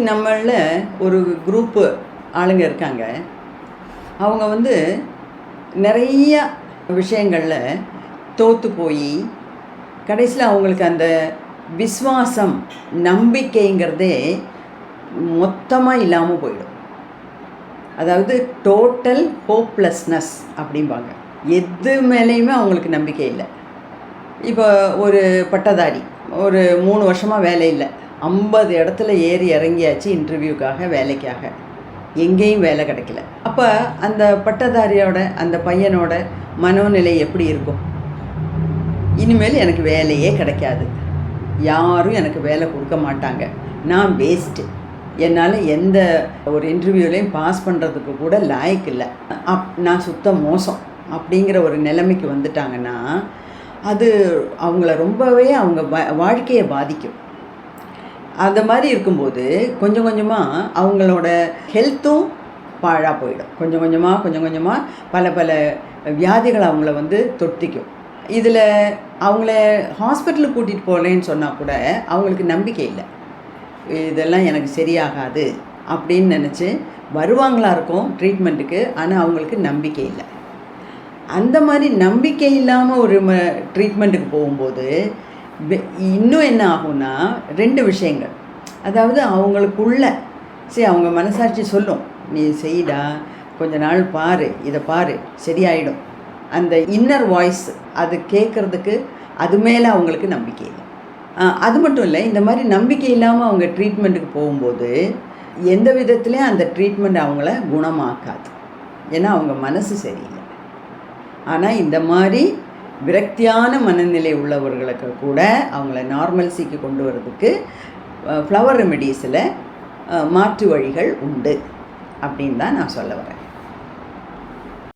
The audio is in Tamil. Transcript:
நம்மளில் ஒரு குரூப்பு ஆளுங்க இருக்காங்க. அவங்க வந்து நிறைய விஷயங்களில் தோற்று போய் கடைசியில் அவங்களுக்கு அந்த விஸ்வாசம், நம்பிக்கைங்கிறதே மொத்தமாக இல்லாமல் போயிடும். அதாவது டோட்டல் ஹோப்லெஸ்னஸ் அப்படிம்பாங்க. எது மேலேயுமே அவங்களுக்கு நம்பிக்கை இல்லை. இப்போ ஒரு பட்டதாரி ஒரு 3 வருஷமாக வேலை இல்லை, 50 இடத்துல ஏறி இறங்கியாச்சு இன்டர்வியூக்காக, வேலைக்காக, எங்கேயும் வேலை கிடைக்கல. அப்போ அந்த பட்டதாரியோட அந்த பையனோட மனோநிலை எப்படி இருக்கும்? இனிமேல் எனக்கு வேலையே கிடைக்காது, யாரும் எனக்கு வேலை கொடுக்க மாட்டாங்க, நான் வேஸ்ட்டு, என்னால் எந்த ஒரு இன்டர்வியூலையும் பாஸ் பண்ணுறதுக்கு கூட லாய்க்கு இல்லை, நான் சுத்த மோசம் அப்படிங்கிற ஒரு நிலைமைக்கு வந்துட்டாங்கன்னா அது அவங்கள ரொம்பவே அவங்க வாழ்க்கையை பாதிக்கும். அந்த மாதிரி இருக்கும்போது கொஞ்சம் கொஞ்சமாக அவங்களோட ஹெல்த்தும் பாழாக போயிடும். கொஞ்சம் கொஞ்சமாக பல பல வியாதிகள் அவங்கள வந்து தொட்டிக்கும். இதில் அவங்கள ஹாஸ்பிட்டலுக்கு கூட்டிகிட்டு போகலேன்னு சொன்னால் கூட அவங்களுக்கு நம்பிக்கை இல்லை, இதெல்லாம் எனக்கு சரியாகாது அப்படின்னு நினச்சி வருவாங்களா இருக்கும் ட்ரீட்மெண்ட்டுக்கு. ஆனால் அவங்களுக்கு நம்பிக்கை இல்லை. அந்த மாதிரி நம்பிக்கை இல்லாமல் ஒரு ட்ரீட்மெண்ட்டுக்கு போகும்போது இன்னும் என்ன ஆகும்னா 2 விஷயங்கள். அதாவது அவங்களுக்குள்ள அவங்க மனசாட்சி சொல்லும், நீ செய்டா, கொஞ்ச நாள் பாரு, இதை பாரு, சரியாயிடும். அந்த இன்னர் வாய்ஸ் அது கேட்குறதுக்கு அது மேலே அவங்களுக்கு நம்பிக்கை இல்லை. அது மட்டும் இல்லை, இந்த மாதிரி நம்பிக்கை இல்லாமல் அவங்க ட்ரீட்மெண்ட்டுக்கு போகும்போது எந்த விதத்துலேயும் அந்த ட்ரீட்மெண்ட் அவங்கள குணமாக்காது. ஏன்னா அவங்க மனசு சரியில்லை. ஆனால் இந்த மாதிரி விரக்தியான மனநிலை உள்ளவர்களுக்கு கூட அவங்கள நார்மல்சிக்கு கொண்டு வரதுக்கு ஃப்ளவர் ரெமெடிஸில் மாற்று வழிகள் உண்டு அப்படின்னு தான் நான் சொல்ல வரேன்.